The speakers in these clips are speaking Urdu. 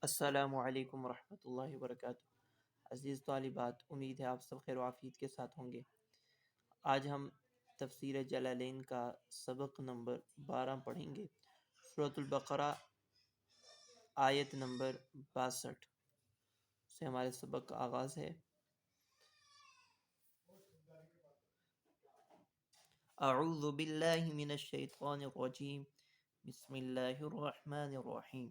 السلام علیکم ورحمۃ اللہ وبرکاتہ۔ عزیز طالبات، امید ہے آپ سب خیر و عافیت کے ساتھ ہوں گے۔ آج ہم تفسیر جلالین کا سبق نمبر 12 پڑھیں گے۔ سورۃ البقرہ آیت نمبر 62 سے ہمارے سبق کا آغاز ہے۔ اعوذ باللہ من الشیطان الرجیم، بسم اللہ الرحمن الرحیم۔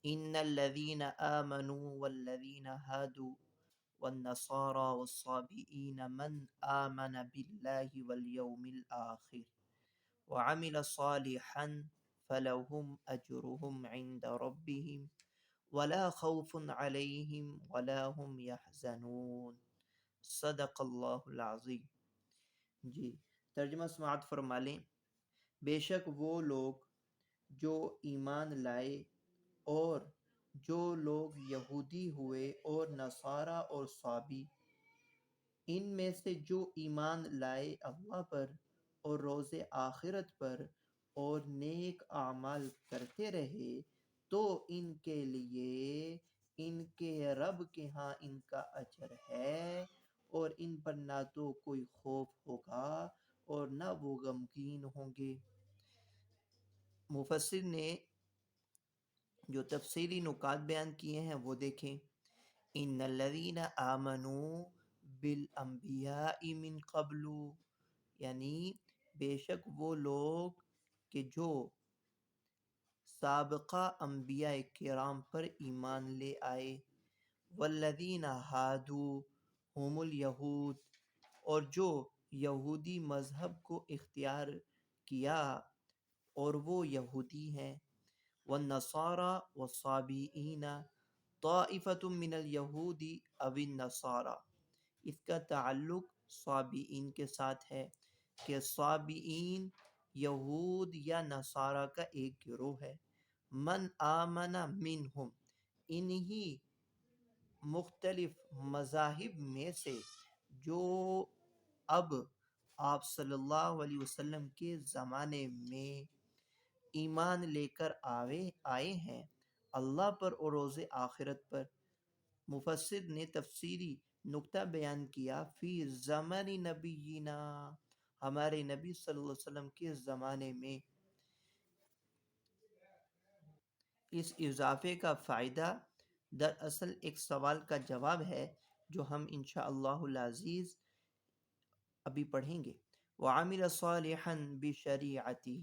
ان الذین آمنوا والذین هادوا والنصارى والصابئین من آمن باللہ والیوم الآخر وعمل صالحا فلهم اجرهم عند ربهم ولا خوف علیہم ولا هم يحزنون۔ صدق اللہ العظیم۔ جی، ترجمہ سماعت فرما لیں۔ بے شک وہ لوگ جو ایمان لائے اور جو لوگ یہودی ہوئے اور نصارہ اور صابی، ان میں سے جو ایمان لائے اللہ پر اور روز آخرت پر اور نیک اعمال کرتے رہے، تو ان کے لیے ان کے رب کے ہاں ان کا اجر ہے، اور ان پر نہ تو کوئی خوف ہوگا اور نہ وہ غمگین ہوں گے۔ مفسر نے جو تفصیلی نکات بیان کیے ہیں وہ دیکھیں۔ ان الذین آمنوا بالانبیاء من قبل، یعنی بے شک وہ لوگ کہ جو سابقہ انبیاء کرام پر ایمان لے آئے، والذین ہادوا ہم الیہود، اور جو یہودی مذہب کو اختیار کیا اور وہ یہودی ہیں، والنصارى والصابئین طائفۃ من الیہود او النصارى، اس کا تعلق صابئین کے ساتھ ہے کہ صابئین یہود یا نصارہ کا ایک گروہ ہے۔ من آمن منہم، انہی مختلف مذاہب میں سے جو اب آپ صلی اللہ علیہ وسلم کے زمانے میں ایمان لے کر آئے ہیں اللہ پر اور روز آخرت پر۔ مفسر نے تفسیری نکتہ بیان کیا، فی زمن نبینا، ہمارے نبی صلی اللہ علیہ وسلم کے زمانے میں۔ اس اضافے کا فائدہ دراصل ایک سوال کا جواب ہے جو ہم انشاءاللہ العزیز ابھی پڑھیں گے۔ وعمل صالحا بشریعتہ،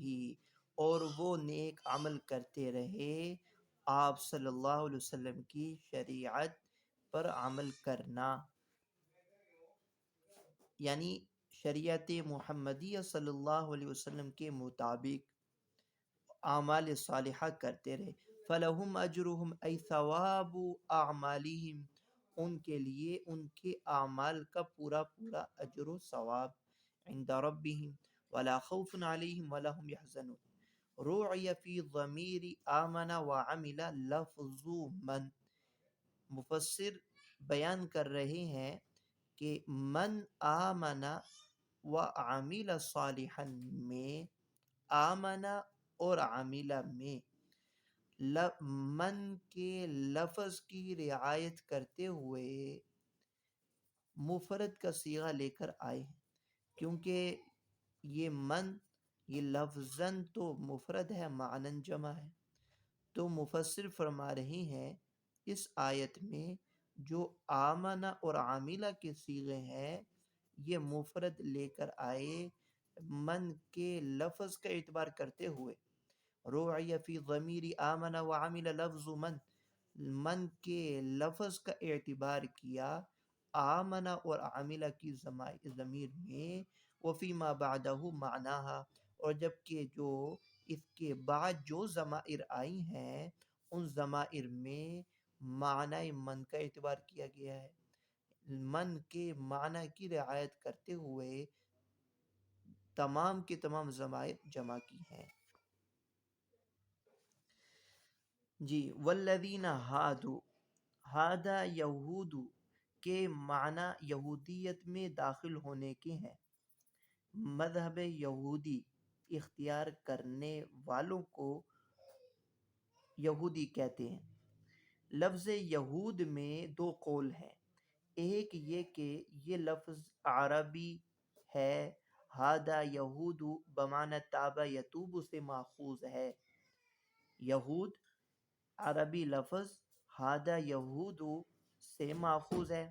اور وہ نیک عمل کرتے رہے آپ صلی اللہ علیہ وسلم کی شریعت پر عمل کرنا، یعنی شریعت محمدیہ صلی اللہ علیہ وسلم کے مطابق اعمال صالحہ کرتے رہے۔ فلہم اجرہم، ای ثواب اعمالہم، ان کے لیے ان کے اعمال کا پورا پورا اجر و ثواب، عند ربہم ولا خوف علیہم ولا هم يحزنون۔ روعی فی ضمیر آمن وعمل لفظ من، مفسر بیان کر رہے ہیں کہ من آمن وعمل صالحا میں، آمن اور عاملہ میں من کے لفظ کی رعایت کرتے ہوئے مفرد کا صیغہ لے کر آئے ہیں، کیونکہ یہ من یہ لفظاً تو مفرد ہے، معناً جمع ہے۔ تو مفسر فرما رہے ہیں اس آیت میں جو آمنہ اور عاملہ کے صیغے ہیں یہ مفرد لے کر آئے من کے لفظ کا اعتبار کرتے ہوئے۔ روعی فی ضمیر آمن وعمل لفظ من کے لفظ کا اعتبار کیا آمن اور عاملہ کی ضمیر میں، وفی ما بعدہ معناہا، اور جبکہ جو اس کے بعد جو ضمائر آئی ہیں ان ضمائر میں معنی من کا اعتبار کیا گیا ہے، من کے معنی کی رعایت کرتے ہوئے تمام کے تمام ضمائر جمع کی ہیں۔ جی، والذین ہادوا، ہادا یہود کے معنی یہودیت میں داخل ہونے کے ہیں، مذہب یہودی اختیار کرنے والوں کو یہودی کہتے ہیں۔ لفظ یہود میں دو قول ہیں، ایک یہ کہ یہ لفظ عربی ہے، ہادہ یہود بمعنی تابع یتوب سے ماخوذ ہے۔ یہود عربی لفظ ہادہ یہود سے ماخوذ ہے۔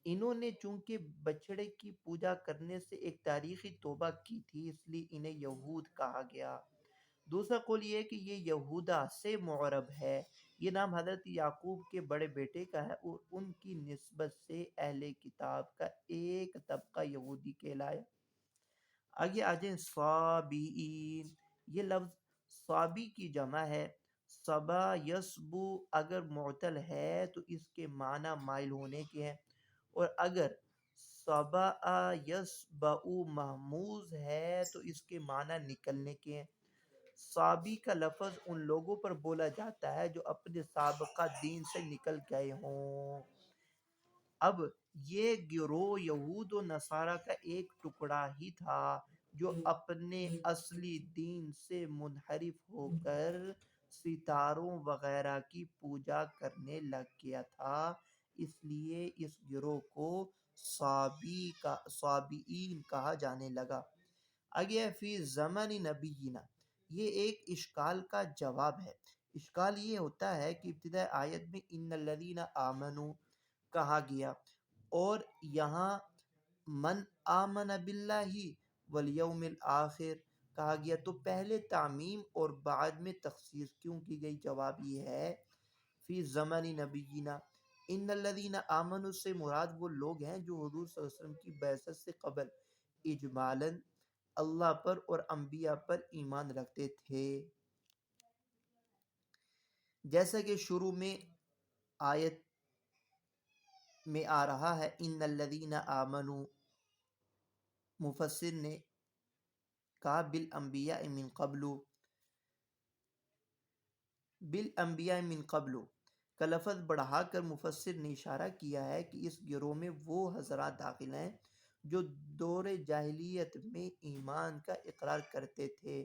انہوں نے چونکہ بچڑے کی پوجا کرنے سے ایک تاریخی توبہ کی تھی، اس لیے انہیں یہود کہا گیا۔ دوسرا قول یہ ہے کہ یہ یہودا سے معرب ہے، یہ نام حضرت یعقوب کے بڑے بیٹے کا ہے اور ان کی نسبت سے اہل کتاب کا ایک طبقہ یہودی کہلایا۔ آگے آ جائیں صابئین، یہ لفظ صابی کی جمع ہے۔ صبا یصبو اگر معتل ہے تو اس کے معنی مائل ہونے کے ہیں، اور اگر صبا یصبؤ محموز ہے تو اس کے معنی نکلنے کے ہیں۔ صابی کا لفظ ان لوگوں پر بولا جاتا ہے جو اپنے سابقہ دین سے نکل گئے ہوں۔ اب یہ گروہ یہود و نصارہ کا ایک ٹکڑا ہی تھا جو اپنے اصلی دین سے منحرف ہو کر ستاروں وغیرہ کی پوجا کرنے لگ گیا تھا، اس لیے اس گروہ کو صابئین کہا جانے لگا۔ آگے فی زمن نبینا، یہ ایک اشکال کا جواب ہے۔ اشکال یہ ہوتا ہے کہ ابتدائی آیت میں ان الذین آمنوا کہا گیا اور یہاں من آمن باللہ والیوم الآخر کہا گیا، تو پہلے تعمیم اور بعد میں تخصیص کیوں کی گئی؟ جواب یہ ہے فی زمن نبینا، ان الذین آمنوا سے مراد وہ لوگ ہیں جو حضور صلی اللہ علیہ وسلم کی بعثت سے قبل اجمالاً اللہ پر اور انبیاء پر ایمان رکھتے تھے، جیسا کہ شروع میں آیت میں آ رہا ہے ان الذین آمنوا، مفسر نے کہا بالانبیاء من قبل، بالانبیاء من قبل کا لفظ بڑھا کر مفسر نے اشارہ کیا ہے کہ اس گروہ میں وہ حضرات داخل ہیں جو دور جاہلیت میں ایمان کا اقرار کرتے تھے،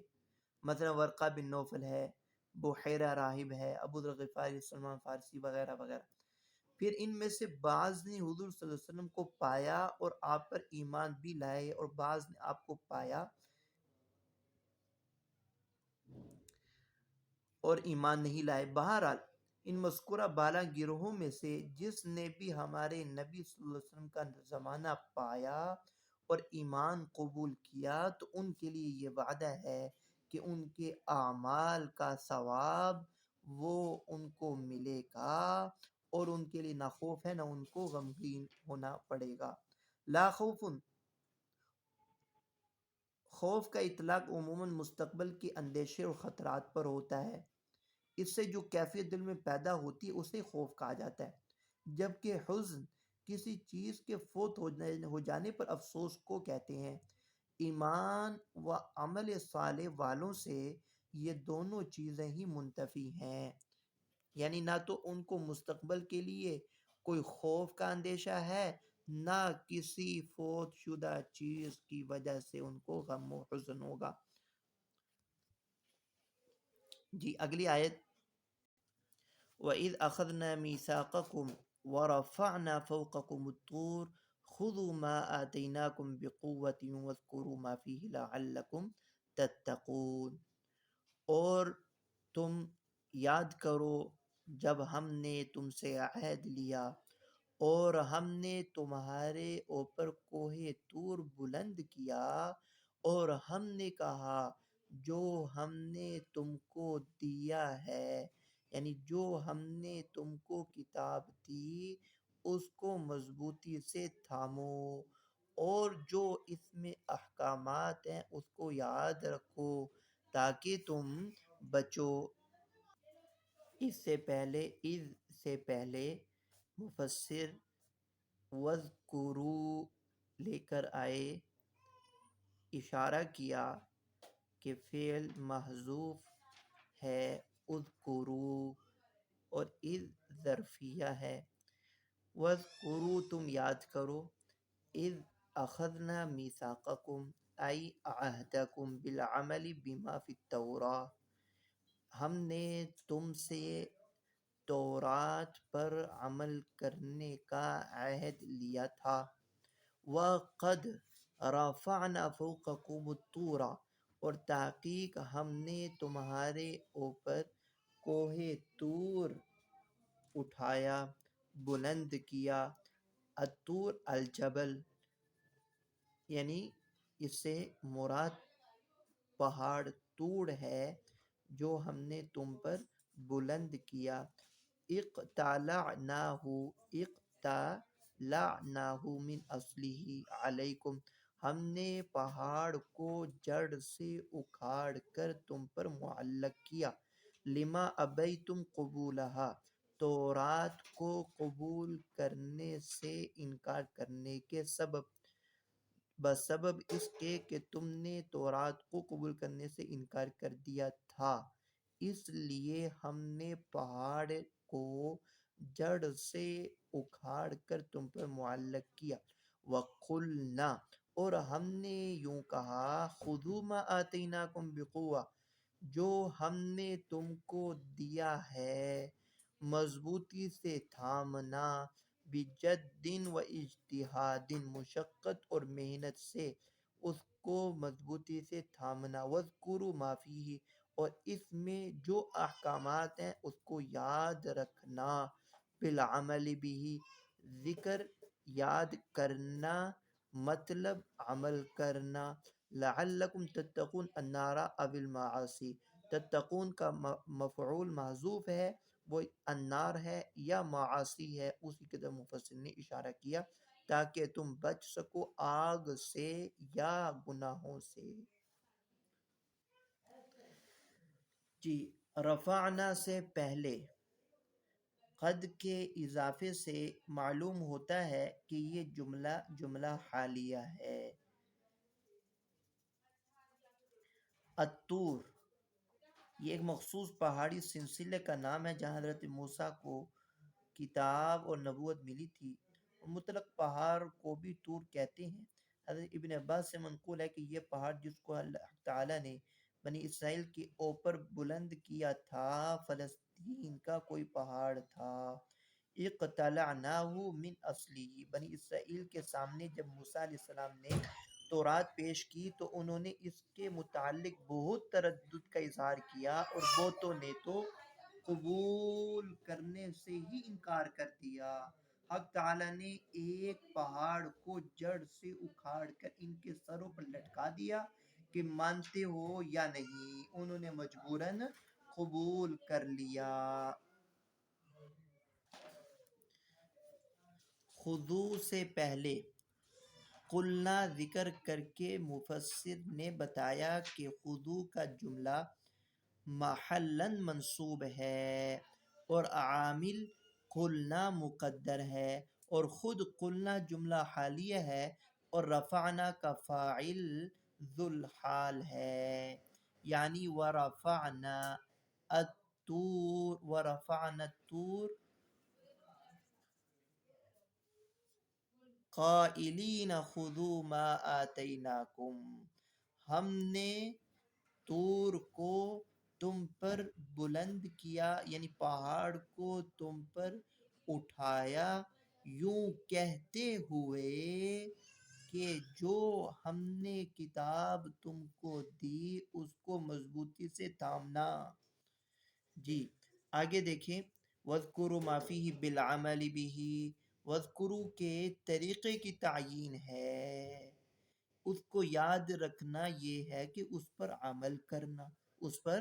مثلا ورقہ بن نوفل ہے، بحیرہ راہب ہے، ابو ذر غفاری، سلمان فارسی وغیرہ وغیرہ۔ پھر ان میں سے بعض نے حضور صلی اللہ علیہ وسلم کو پایا اور آپ پر ایمان بھی لائے، اور بعض نے آپ کو پایا اور ایمان نہیں لائے۔ بہرحال ان مذکورہ بالا گروہوں میں سے جس نے بھی ہمارے نبی صلی اللہ علیہ وسلم کا زمانہ پایا اور ایمان قبول کیا تو ان کے لیے یہ وعدہ ہے کہ ان کے اعمال کا ثواب وہ ان کو ملے گا، اور ان کے لیے نہ خوف ہے نہ ان کو غمگین ہونا پڑے گا۔ لا خوف، خوف کا اطلاق عموماً مستقبل کے اندیشے اور خطرات پر ہوتا ہے، اس سے جو کیفیت دل میں پیدا ہوتی ہے اسے خوف کہا جاتا ہے، جبکہ حزن کسی چیز کے فوت ہو جانے پر افسوس کو کہتے ہیں۔ ایمان و عمل صالح والوں سے یہ دونوں چیزیں ہی منتفی ہیں، یعنی نہ تو ان کو مستقبل کے لیے کوئی خوف کا اندیشہ ہے، نہ کسی فوت شدہ چیز کی وجہ سے ان کو غم و حزن ہوگا۔ جی اگلی آیت، وَإِذْ أَخَذْنَا مِيثَاقَكُمْ وَرَفَعْنَا فَوْقَكُمُ الطُّورَ خُذُوا مَا آتَيْنَاكُمْ بِقُوَّةٍ وَاذْكُرُوا مَا فِيهِ لَعَلَّكُمْ تَتَّقُونَ، اور تم یاد کرو جب ہم نے تم سے عہد لیا اور ہم نے تمہارے اوپر کوہ طور بلند کیا، اور ہم نے کہا جو ہم نے تم کو دیا ہے، یعنی جو ہم نے تم کو کتاب دی اس کو مضبوطی سے تھامو، اور جو اس میں احکامات ہیں اس کو یاد رکھو تاکہ تم بچو۔ اس سے پہلے مفسر وَاذْکُرُوا لے کر آئے، اشارہ کیا کہ فعل محذوف ہے اذکروا، اور اذ ظرفیہ ہے، وَاذْکُرُوا تم یاد کرو، اذ اخذنا میثاقکم ای عہدکم بالعمل بما فی التوراۃ، ہم نے تورات پر عمل کرنے کا عہد لیا تھا۔ وَقَدْ رَفَعْنَا فَوْقَكُمُ الطُّورَ، اور تحقیق ہم نے تمہارے اوپر کوہ طور اٹھایا، بلند کیا۔ الطور الجبل، یعنی اس سے مراد پہاڑ طور ہے جو ہم نے تم پر بلند کیا۔ اقتلعناہ من اصلہ علیکم، ہم نے پہاڑ کو جڑ سے اکھاڑ کر تم پر معلق کیا۔ لما ابیتم قبولہا، تورات کو قبول کرنے سے انکار کرنے کے سبب، بسبب اس کے کہ تم نے تورات کو قبول کرنے سے انکار کر دیا تھا، اس لیے ہم نے پہاڑ کو جڑ سے اکھاڑ کر تم پر معلق کیا۔ وَقُلْنَا، اور ہم نے یوں کہا، خُذُوا مَا آتَيْنَاكُمْ بِقُوَّةٍ، جو ہم نے تم کو دیا ہے مضبوطی سے تھامنا، بِجَدٍّ وَاجْتِہَادٍ، مشقت اور محنت سے اس کو مضبوطی سے تھامنا۔ وَاذْكُرُوا مَا فِيهِ، اور اس میں جو احکامات ہیں اس کو یاد رکھنا۔ بِالْعَمَلِ بِهِ، ذکر یاد کرنا مطلب عمل کرنا۔ لَعَلَّكُمْ تَتَّقُونَ النَّارَ أَوِ الْمَعَاصِي، تتقون کا مفعول محذوف ہے، وہ النار ہے یا معاصی ہے، اسی کی طرف مفسر نے اشارہ کیا تاکہ تم بچ سکو آگ سے یا گناہوں سے۔ جی، رفعنا سے پہلے قد کے اضافے سے معلوم ہوتا ہے کہ یہ جملہ حالیہ ہے۔ الطور، یہ ایک مخصوص پہاڑی سلسلے کا نام ہے جہاں حضرت موسیٰ کو کتاب اور نبوت ملی تھی۔ مطلق پہاڑ کو بھی طور کہتے ہیں۔ حضرت ابن عباس سے منقول ہے کہ یہ پہاڑ جس کو اللہ تعالیٰ نے بنی اسرائیل کے اوپر بلند کیا تھا فلسطین کا کوئی پہاڑ تھا۔ اقتلعناہ من اصلہ، بنی اسرائیل کے سامنے جب موسیٰ علیہ السلام نے تورات پیش کی تو انہوں نے اس کے متعلق بہت تردد کا اظہار کیا، اور بہتوں نے تو قبول کرنے سے ہی انکار کر دیا۔ حق تعالیٰ نے ایک پہاڑ کو جڑ سے اکھاڑ کر ان کے سروں پر لٹکا دیا کہ مانتے ہو یا نہیں، انہوں نے مجبوراً قبول کر لیا۔ خُذُوا سے پہلے قلنا ذکر کر کے مفسر نے بتایا کہ خُذُوا کا جملہ محلاً منصوب ہے اور عامل قلنا مقدر ہے، اور خود قلنا جملہ حالیہ ہے اور رفعنا کا فاعل ذو الحال ہے، یعنی ورفعنا الطور قائلین خذوا ما آتیناکم، ہم نے طور کو تم پر بلند کیا، یعنی پہاڑ کو تم پر اٹھایا، یوں کہتے ہوئے کہ جو ہم نے کتاب تم کو دی اس کو مضبوطی سے تھامنا۔ جی آگے دیکھیں، وَاذْكُرُوا مَا فِيهِ بِالْعَمَلِ بِهِ، وَاذْكُرُوا کے طریقے کی تعیین ہے، اس کو یاد رکھنا یہ ہے کہ اس پر عمل کرنا، اس پر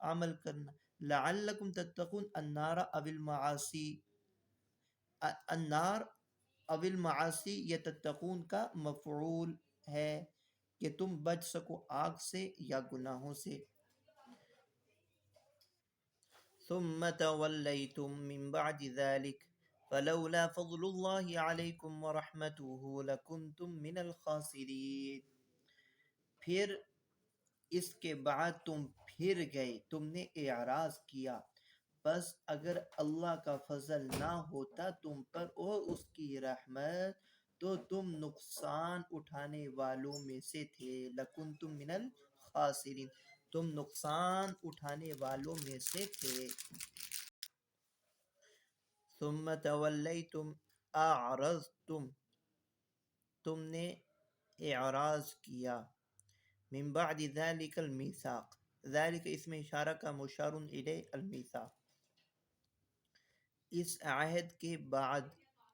عمل کرنا۔ لَعَلَّكُمْ تَتَّقُونَ النَّارَ أَوِ الْمَعَاصِي، النار او المعاصی یہ تتقون کا مفعول ہے کہ تم بچ سکو آگ سے یا گناہوں سے۔ ثم تولیتم من بعد ذلك فلولا فضل اللہ علیکم ورحمتہ لکنتم من الخاسرین، پھر اس کے بعد تم پھر گئے، تم نے اعراض کیا، بس اگر اللہ کا فضل نہ ہوتا تم پر اور اس کی رحمت تو تم نقصان اٹھانے والوں میں سے تھے۔ لَكُنْتُم مِّنَ الْخَاسِرِينَ، تم نقصان اٹھانے والوں میں سے تھے۔ ثم تولیتم اعرضتم، تم نے اعراض کیا، من بعد ذلك الميثاق، ذلك اس میں اشارہ کا مشار الیہ المیثاق، اس عہد کے بعد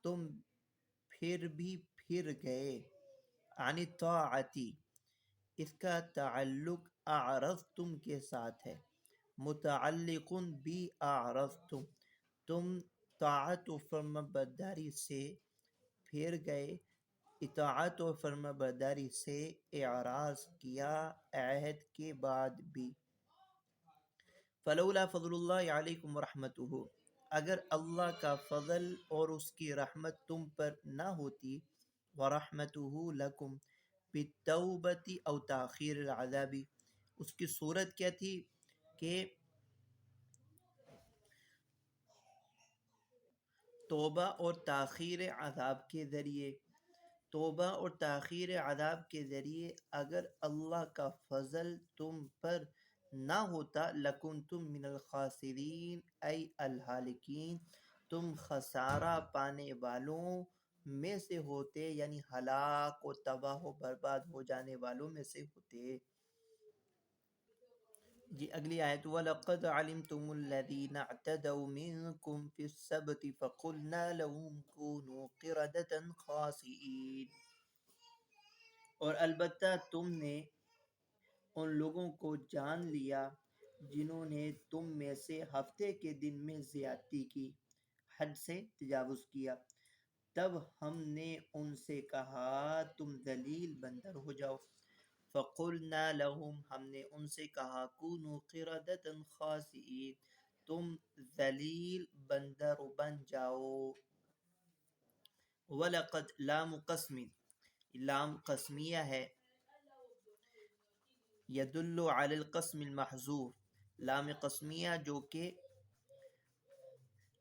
تم پھر بھی پھر گئے، عن الطاعتی، اس کا تعلق اعرضتم کے ساتھ ہے، متعلق بھی اعرضتم، تم طاعت و فرما برداری سے پھر گئے، اطاعت و فرما برداری سے اعراض کیا عہد کے بعد بھی۔ فلولا فضل اللہ علیکم ورحمتہ، اگر اللہ کا فضل اور اس کی رحمت تم پر نہ ہوتی، ورحمتہ لکم بالتوبۃ او تاخیر العذاب، اس کی صورت کیا تھی کہ توبہ اور تاخیر عذاب کے ذریعے، توبہ اور تاخیر عذاب کے ذریعے اگر اللہ کا فضل تم پر نہ ہوتا، لکنتم من الخاسرین ای الہالکین، تم خسارہ پانے والوں میں سے ہوتے، یعنی ہلاک و تباہ و برباد ہو جانے والوں میں سے ہوتے۔ جی اگلی آیت، وَلَقَدْ عَلِمْتُمُ الَّذِينَ اعْتَدَوْا مِنْكُمْ فِي السَّبْتِ فَقُلْنَا لَهُمْ كُونُوا قِرَدَةً خَاسِئِينَ، اور البتہ تم نے ان لوگوں کو جان لیا جنہوں نے تم میں سے ہفتے کے دن میں زیادتی کی، حد سے تجاوز کیا، تب ہم نے ان سے کہا تم ذلیل بندر ہو جاؤ، فَقُلْنَا لَهُمْ، ہم نے ان سے کہا كُونُوا قِرَدَةً خَاسِئِينَ، تم ذلیل بندر بن جاؤ۔ وَلَقَدْ لام قسم، لام قسمیہ ہے، یدل علی القسم المحذوف، لام قسمیہ جو کہ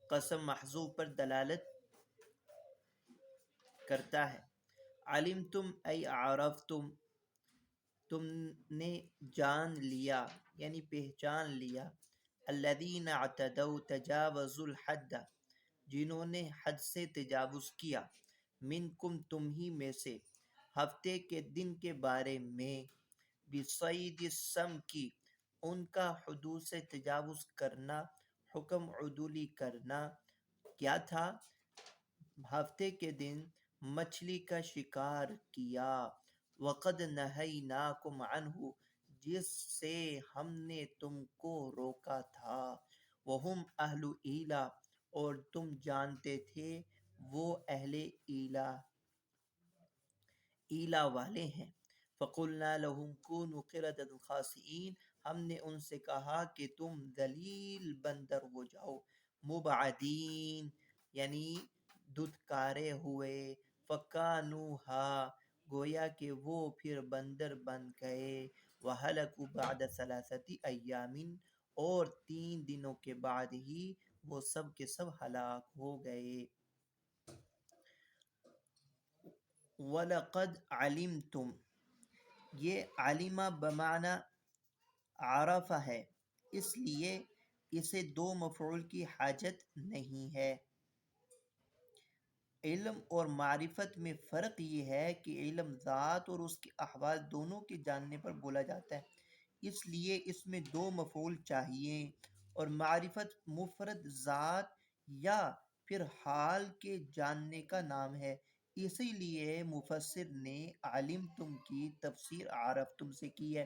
قسم محذوف پر دلالت کرتا ہے۔ علمتم ای عرفتم، تم نے جان لیا یعنی پہچان لیا، الذین اعتدوا تجاوزوا الحد، جنہوں نے حد سے تجاوز کیا، منکم تم ہی میں سے، ہفتے کے دن کے بارے میں، بصید السمک، ان کا حدود سے تجاوز کرنا، حکم عدولی کرنا کیا تھا، ہفتے کے دن مچھلی کا شکار کیا، وقد نہیناکم عنہ، جس سے ہم نے تم کو روکا تھا، وہم اہل ایلا، اور تم جانتے تھے وہ اہل ایلا، ایلا والے ہیں، فقلنا لهم كونوا قردة خاسئین، ہم نے ان سے کہا کہ تم ذلیل بندر ہو جاؤ، مبعدین یعنی دھتکارے ہوئے، فکانوها، گویا کہ وہ پھر بندر بن گئے، وہلکوا بعد ثلاثۃ ایام، اور 3 دنوں کے بعد ہی وہ سب کے سب ہلاک ہو گئے۔ وَلَقَدْ عَلِمْتُمْ، یہ علمہ بمعنی عرف ہے، اس لیے اسے 2 مفعول کی حاجت نہیں ہے۔ علم اور معرفت میں فرق یہ ہے کہ علم ذات اور اس کے احوال دونوں کے جاننے پر بولا جاتا ہے، اس لیے اس میں 2 مفعول چاہیے، اور معرفت مفرد ذات یا پھر حال کے جاننے کا نام ہے، اسی لیے مفسر نے علمتم کی تفسیر عرفتم سے کی ہے۔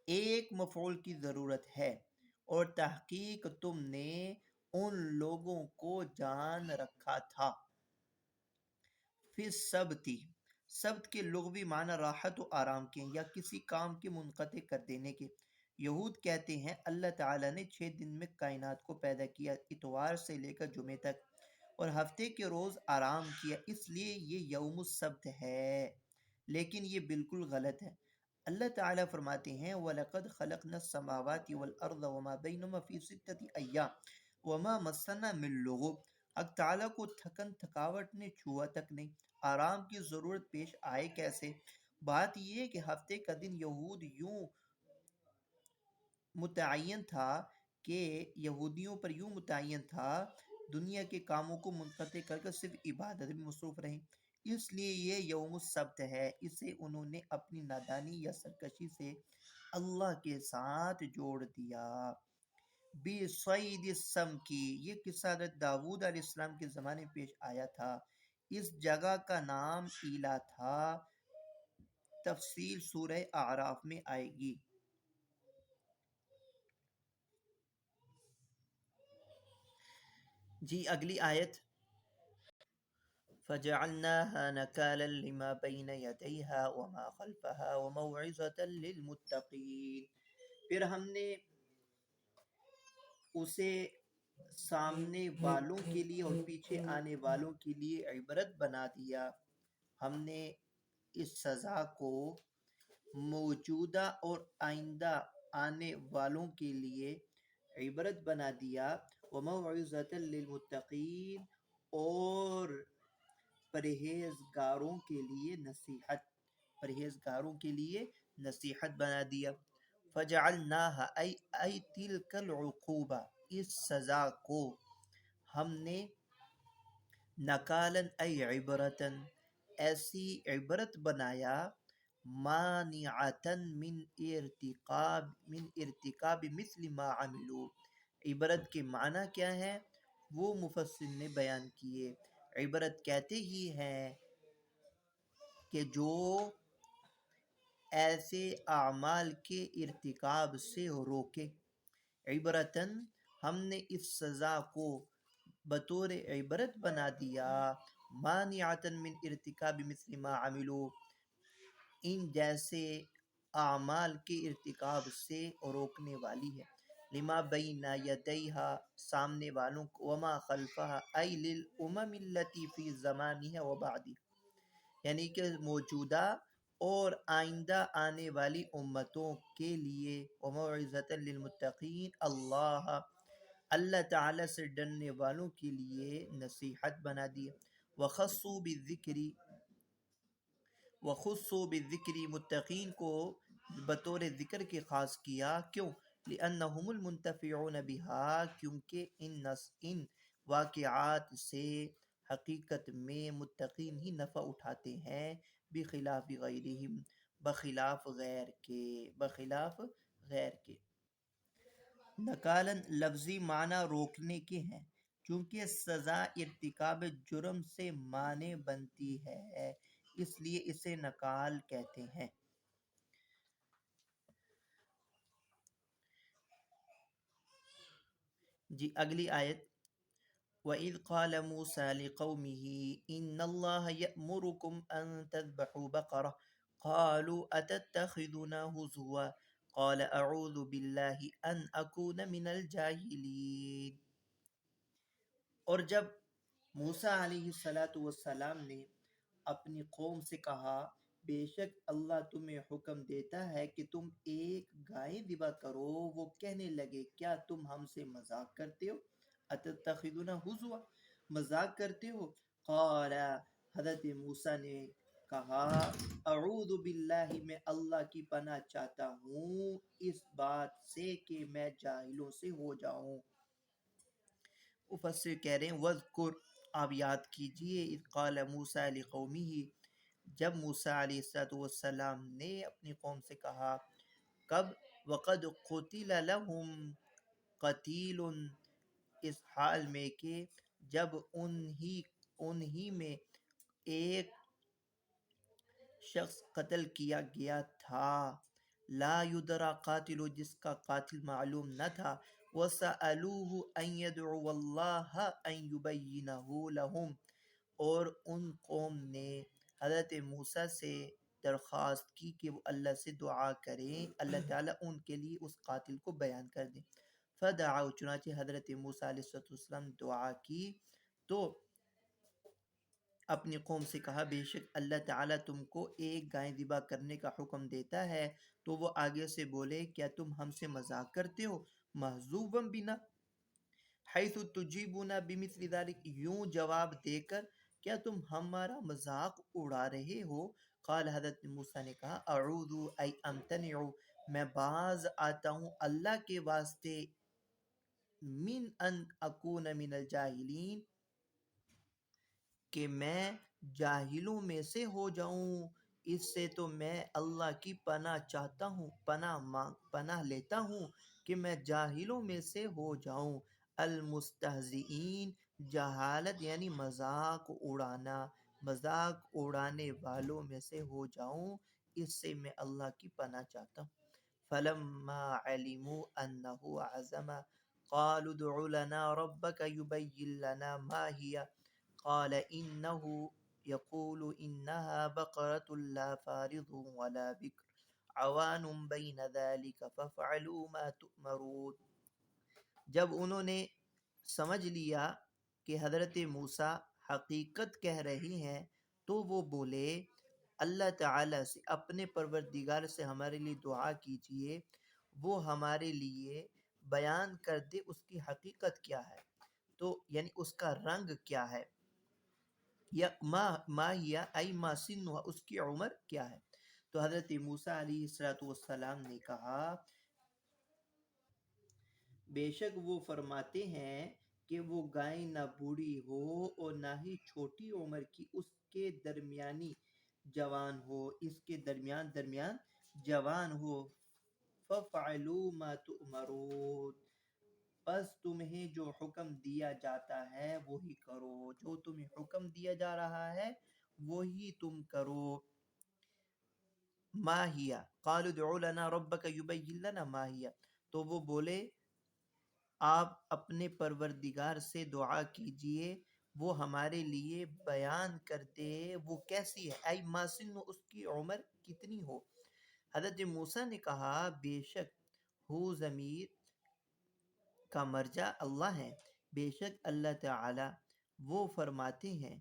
ایک مفعول کی ضرورت ہے، اور تحقیق تم نے ان لوگوں کو جان رکھا تھا۔ فی السبت، سبت کے لغوی معنی راحت و آرام کے یا کسی کام کے منقطع کر دینے کے۔ یہود کہتے ہیں اللہ تعالیٰ نے 6 دن میں کائنات کو پیدا کیا، اتوار سے لے کر جمعے تک، اور ہفتے کے روز آرام کیا، اس لیے یہ یوم السبت ہے، لیکن یہ بالکل غلط ہے۔ اللہ تعالیٰ فرماتے ہیں وَلَقَدْ خَلَقْنَا السَّمَاوَاتِ وَالْأَرْضَ وَمَا بَيْنَهُمَا فِي 6 أَيَّامٍ وَمَا مَسَّنَا مِن لُغُوبٍ، حق تعالیٰ کو تھکن تھکاوٹ نے چھوا تک نہیں، آرام کی ضرورت پیش آئے کیسے؟ بات یہ ہے کہ ہفتے کا دن یہود یوں متعین تھا کہ یہودیوں پر یوں متعین تھا دنیا کے کاموں کو منقطع کر کر صرف عبادت میں مصروف رہیں۔ اس لیے یہ یوم السبت ہے، اسے انہوں نے اپنی نادانی یا سرکشی سے اللہ کے ساتھ جوڑ دیا۔ بِصَیدِ السَّمْکِ، یہ قصہ حضرت داؤد علیہ السلام کے زمانے میں پیش آیا تھا۔ اس جگہ کا نام ایلا تھا، تفصیل سورہ اعراف میں آئے گی۔ جی اگلی آیت، فَجَعَلْنَاهَا نَكَالًا لِمَا بَيْنَ يَدَيْهَا وَمَا خَلْفَهَا وَمَوْعِظَةً لِلْمُتَّقِينَ، پھر ہم نے اسے سامنے والوں کے لیے اور پیچھے آنے والوں کے لیے عبرت بنا دیا۔ ہم نے اس سزا کو موجودہ اور آئندہ آنے والوں کے لیے عبرت بنا دیا۔ وَمَوْعِظَةً لِلْمُتَّقِينَ، اور پرہیزگاروں کے لیے نصیحت، پرہیزگاروں کے لیے نصیحت بنا دیا۔ فَجَعَلْنَاهَا أَيْ تِلْكَ الْعُقُوبَةَ، اس سزا کو ہم نے نکالن ای عبرتن، ایسی عبرت بنایا، مانعتن من ارتکاب مثل ما عملو، عبرت کے معنی کیا ہے وہ مفسر نے بیان کیے۔ عبرت کہتے ہی ہیں کہ جو ایسے اعمال کے ارتکاب سے روکے۔ عبرتن، ہم نے اس سزا کو بطور عبرت بنا دیا، مانعتن من ارتکاب مثل ما عملو، ان جیسے اعمال کے ارتکاب سے روکنے والی ہے۔ لما بین یدیہا، سامنے والوں کو، وما خلفہا ای للامم التی فی زمانہا وبعدہا، یعنی کہ موجودہ اور آئندہ آنے والی امتوں کے لیے۔ وموعظۃ للمتقین، اللہ تعالیٰ سے ڈرنے والوں کے لیے نصیحت بنا دی۔ وخصوا بالذکر، متقین کو بطور ذکر کے خاص کیا، کیوں؟ لأنہم المنتفعون بها، کیونکہ ان واقعات سے حقیقت میں متقین ہی نفع اٹھاتے ہیں، بخلاف غیرہم، بخلاف غیر کے، بخلاف غیر کے۔ نکالن لفظی معنی روکنے کے ہیں، چونکہ سزا ارتکاب جرم سے مانع بنتی ہے، اس لیے اسے نکال کہتے ہیں۔ جی اگلی آیت، وَإِذْ قَالَ مُوسَىٰ لِقَوْمِهِ إِنَّ اللَّهَ يَأْمُرُكُمْ أَن تَذْبَحُوا بَقَرَةً قَالُوا أَتَتَّخِذُنَا هُزُوًا قَالَ أَعُوذُ بِاللَّهِ أَنْ أَكُونَ مِنَ الْجَاهِلِينَ۔ اور جب موسیٰ علیہ السلام نے اپنی قوم سے کہا، بے شک اللہ تمہیں حکم دیتا ہے کہ تم ایک گائے ذبح کرو، وہ کہنے لگے، کیا تم ہم سے مذاق کرتے ہو؟ اتتخذون ہزوا، مذاق کرتے ہو؟ قال، حضرت موسیٰ نے کہا، اعوذ باللہ، میں اللہ کی پناہ چاہتا ہوں اس بات سے کہ میں جاہلوں سے ہو جاؤں۔ مفسر کہہ رہے ہیں وَذْكُرْ، آپ یاد کیجئے، اذ قال موسیٰ لقومہ، جب موسیٰ علیہ السلام نے اپنی قوم سے کہا، کب؟ وَقَدْ قُتِلَ لَهُمْ قَتِیلٌ، اس حال میں کہ جب انہی میں ایک شخص قتل کیا گیا تھا، لا یدری قاتل، جس کا قاتل معلوم نہ تھا، وَسَأَلُوهُ أَن يَدْعُوَ اللَّهَ أَن يُبَيِّنَهُ لَهُمْ، اور ان قوم نے حضرت موسیٰ سے درخواست کی کہ وہ اللہ سے دعا کریں، اللہ تعالیٰ ان کے لیے اس قاتل کو بیان کر دیں۔ فدعوا، چنانچہ حضرت موسیٰ علیہ السلام دعا کی تو اپنی قوم سے کہا، بے شک اللہ تعالیٰ تم کو ایک گائے ذبح کرنے کا حکم دیتا ہے، تو وہ آگے سے بولے، کیا تم ہم سے مذاق کرتے ہو؟ محذوبا بنا حیث تجیبون بمثل ذلک، یوں جواب دے کر کیا تم ہمارا مذاق اڑا رہے ہو؟ قال، حضرت موسیٰ نے کہا، اعوذ ای امتنع، میں باز آتا ہوں اللہ کے واسطے، من ان اکون من الجاہلین، کہ میں جاہلوں میں سے ہو جاؤں، اس سے تو میں اللہ کی پناہ چاہتا ہوں، پناہ لیتا ہوں کہ میں جاہلوں میں سے ہو جاؤں۔ المستہزئین، جہالت یعنی مذاق اڑانا، مذاق اڑانے والوں میں سے ہو جاؤں، اس سے میں اللہ کی پناہ چاہتا ہوں۔ فلما علموا انه عزم قالوا ادع لنا ربك يبين لنا ما هي قال انه يقول انها بقرة لا فارض ولا بكر عوان بين ذلك فافعلوا ما تؤمرون۔ جب انہوں نے سمجھ لیا کہ حضرت موسیٰ حقیقت کہہ رہے ہیں تو وہ بولے اللہ تعالیٰ سے، اپنے پروردگار سے ہمارے لیے دعا کیجئے، وہ ہمارے لیے بیان کر دے اس کی حقیقت کیا ہے، تو یعنی اس کا رنگ کیا ہے، یا ما ہیا ای ما سنھا، اس کی عمر کیا ہے۔ تو حضرت موسیٰ علیہ السلام نے کہا بے شک وہ فرماتے ہیں کہ وہ گائے نہ بوڑھی ہو اور نہ ہی چھوٹی عمر کی، اس کے درمیانی جوان ہو، اس کے درمیان جوان ہو۔ فَفْعَلُوا مَا تُؤْمَرُونَ، پس تمہیں جو حکم دیا جاتا ہے وہی کرو، جو تمہیں حکم دیا جا رہا ہے وہی تم کرو۔ ماہیہ قالوا ادع لنا ربک یبین لنا ماہیہ، تو وہ بولے آپ اپنے پروردگار سے دعا کیجئے وہ ہمارے لیے بیان کر دے وہ کیسی ہے، ای ما سن، اس کی عمر کتنی ہو۔ حضرت موسیٰ نے کہا بے شک ہو ضمیر کا مرجع اللہ ہے، بے شک اللہ تعالی وہ فرماتے ہیں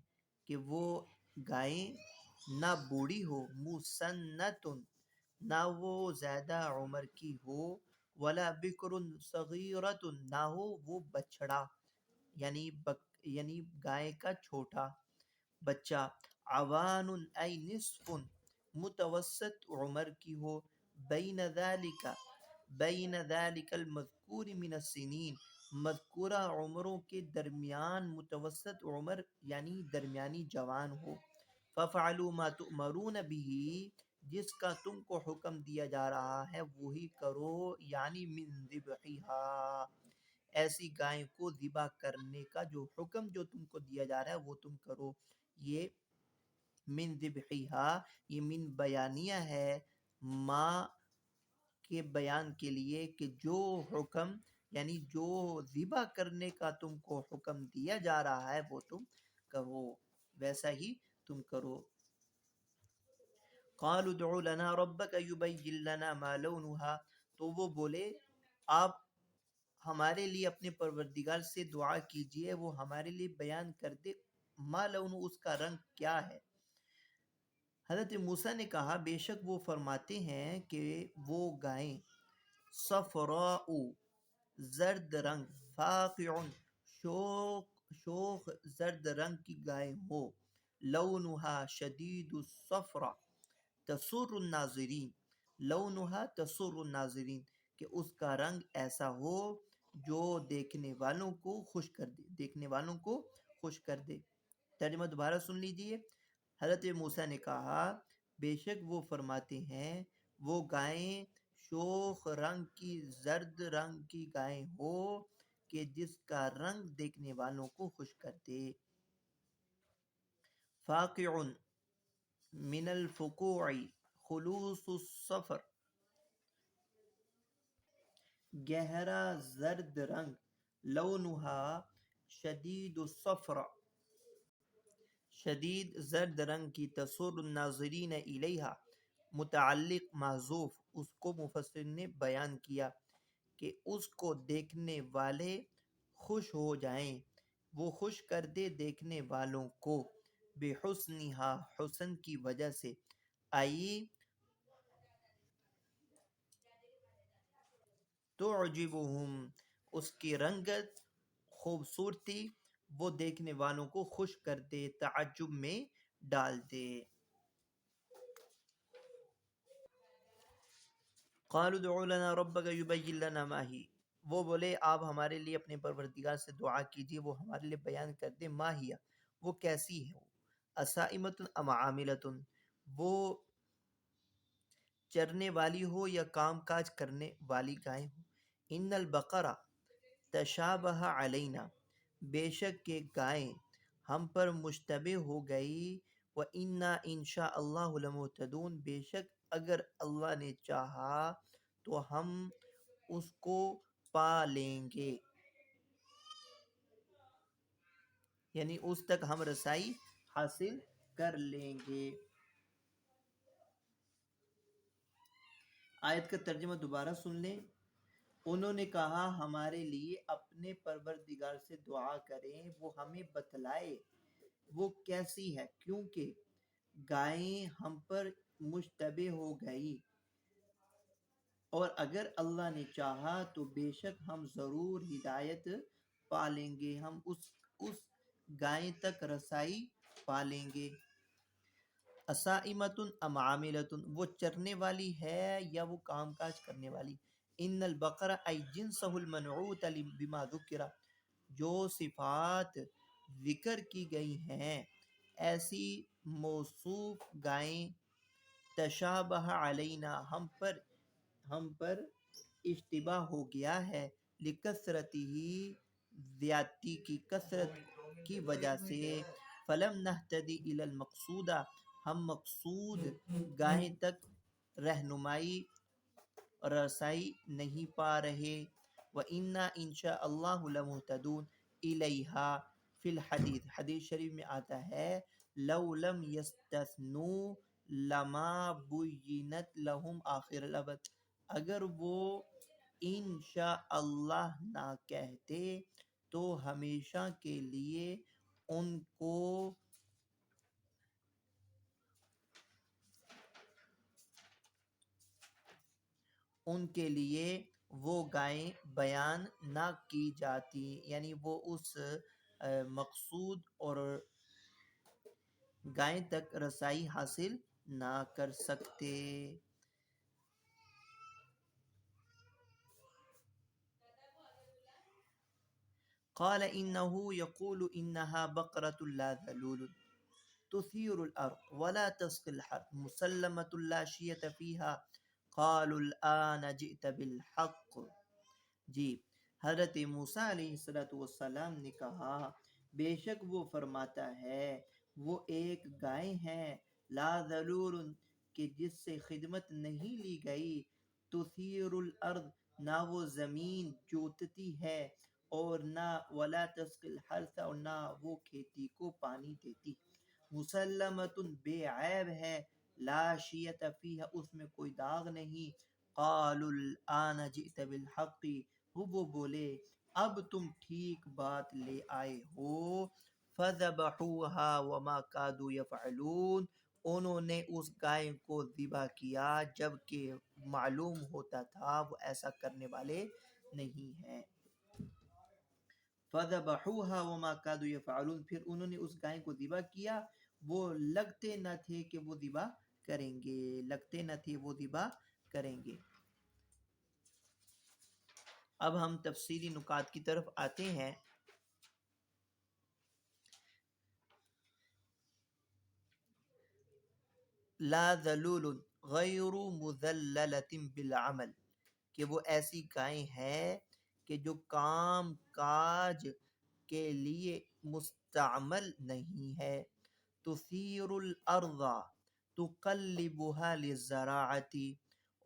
کہ وہ گائیں نہ بوڑھی ہو، مسنتن، نہ وہ زیادہ عمر کی ہو، ولا بکر صغیرت، نہ ہو وہ بچڑا یعنی گائے کا چھوٹا بچہ، عوان ای نصف، متوسط عمر کی ہو، بین ذالک المذکور من السنین، مذکورہ عمروں کے درمیان متوسط عمر یعنی درمیانی جوان ہو۔ فَفْعَلُوا مَا تُؤْمَرُونَ بِهِ، جس کا تم کو حکم دیا جا رہا ہے وہی کرو، یعنی من ذبحها، ایسی گائے کو ذبح کرنے کا جو حکم جو تم کو دیا جا رہا ہے وہ تم کرو۔ یہ من ذبحها، یہ من بیانیہ ہے ماں کے بیان کے لیے کہ جو حکم یعنی جو ذبح کرنے کا تم کو حکم دیا جا رہا ہے وہ تم کرو، ویسا ہی تم کرو۔ قالوا ادع لنا ربك يبين لنا ما لونها، تو وہ بولے آپ ہمارے لیے اپنے پروردگار سے دعا کیجئے وہ ہمارے لیے بیان کر دے ما لون، اس کا رنگ کیا ہے۔ حضرت موسیٰ نے کہا بے شک وہ فرماتے ہیں کہ وہ گائیں صفراء، زرد رنگ، فاقع، شوخ زرد رنگ کی گائے ہو، لونہا شدید الصفرا تسر الناظرین، لونہا تسر الناظرین، کہ اس کا رنگ ایسا ہو جو دیکھنے والوں کو خوش کر دے۔ ترجمہ دوبارہ سن لیجئے۔ حضرت موسیٰ نے کہا بے شک وہ فرماتے ہیں وہ گائیں شوخ رنگ کی، زرد رنگ کی گائیں ہو کہ جس کا رنگ دیکھنے والوں کو خوش کر دے۔ فاقع من الفقوع خلوص الصفر، گہرا زرد رنگ، لونہا شدید الصفرا، شدید زرد رنگ کی، تسر الناظرین الیہا، متعلق محذوف، اس کو مفسر نے بیان کیا کہ اس کو دیکھنے والے خوش ہو جائیں، وہ خوش کر دے دیکھنے والوں کو، بحسنہا، حسن کی وجہ سے، آئی تعجبہم، اس کی رنگت خوبصورتی وہ دیکھنے والوں کو خوش کر دے، تعجب میں ڈال دے۔ قالوا ادع لنا ربك يبين لنا ما هي، وہ بولے آپ ہمارے لیے اپنے پروردگار سے دعا کیجیے، وہ ہمارے لیے بیان کر دے ماہیہ وہ کیسی ہے، اسائمۃ ام عاملۃ وہ چرنے والی ہو یا کام کاج کرنے والی گائے ہو۔ ان البقرہ تشابہ علینا بے شک کہ گائیں ہم پر مشتبہ ہو گئی، و انا انشاء اللہ لمہتدون بے شک اگر اللہ نے چاہا تو ہم اس کو پا لیں گے، یعنی اس تک ہم رسائی حاصل کر لیں گے۔ آیت کا ترجمہ دوبارہ سن لیں۔ انہوں نے کہا ہمارے لیے اپنے پروردگار سے دعا کریں، وہ ہمیں بتلائے وہ کیسی ہے، کیونکہ گائیں ہم پر مشتبہ ہو گئی، اور اگر اللہ نے چاہا تو بے شک ہم ضرور ہدایت پالیں گے، ہم اس گائیں تک رسائی پالیں گے۔ اسائمۃ ام عاملۃ وہ چرنے والی ہے یا وہ کام کاج کرنے والی۔ ان البقرہ ای جنسہ المنعوت بما ذکر جو صفات ذکر کی گئی ہیں ایسی موصوف گائیں، تشابہ علینا ہم پر اشتباہ ہو گیا ہے، لکثرتہ زیادتی کی کثرت کی وجہ سے، فلم نہتدی الی المقصودہ ہم مقصود گاہیں تک رہنمائی رسائی نہیں پا رہے، وَإِنَّا إِنشَاءَ اللَّهُ لَمُهْتَدُونَ إِلَيْهَا فی الحدیث حدیث شریف میں آتا ہے لو لم يستثنوا لما بینت لهم آخر الابد اگر وہ انشاء اللہ نہ کہتے تو ہمیشہ کے لیے ان کے لیے وہ گائیں بیان نہ کی جاتی، یعنی وہ اس مقصود اور گائیں تک رسائی حاصل نہ کر سکتے۔ قال انه يقول انها بقرة لا ذلول تثير الارض ولا تسقي الحرث مسلمة لا شية فيها قالوا الآن جئت بالحق۔ جی حضرت موسیٰ علیہ السلام نے کہا بے شک وہ فرماتا ہے وہ ایک گائے ہے لا ذلول کہ جس سے خدمت نہیں لی گئی، تثیر الارض نہ وہ زمین جوتتی ہے، اور نہ ولا تسقی الحرث اور نہ وہ کھیتی کو پانی دیتی، مسلمۃ بے عیب ہے، لا شیۃ فیہا اس میں کوئی داغ نہیں، قالوا الآن جئت بالحق وہ بولے اب تم ٹھیک بات لے آئے ہو، فذبحوها وما كادوا يفعلون انہوں نے اس گائے کو ذبح کیا جبکہ معلوم ہوتا تھا وہ ایسا کرنے والے نہیں ہیں۔ فذبحوها وما كادوا يفعلون پھر انہوں نے اس گائے کو ذبح کیا، وہ لگتے نہ تھے کہ وہ ذبح کریں گے، لگتے نہ تھے وہ ذبح کریں گے۔ اب ہم تفصیلی نکات کی طرف آتے ہیں۔ لا ذلول غیر مذللۃ بالعمل کہ وہ ایسی گائیں ہیں کہ جو کام کاج کے لیے مستعمل نہیں ہے، تثیر الارض تقلبها للزراعۃ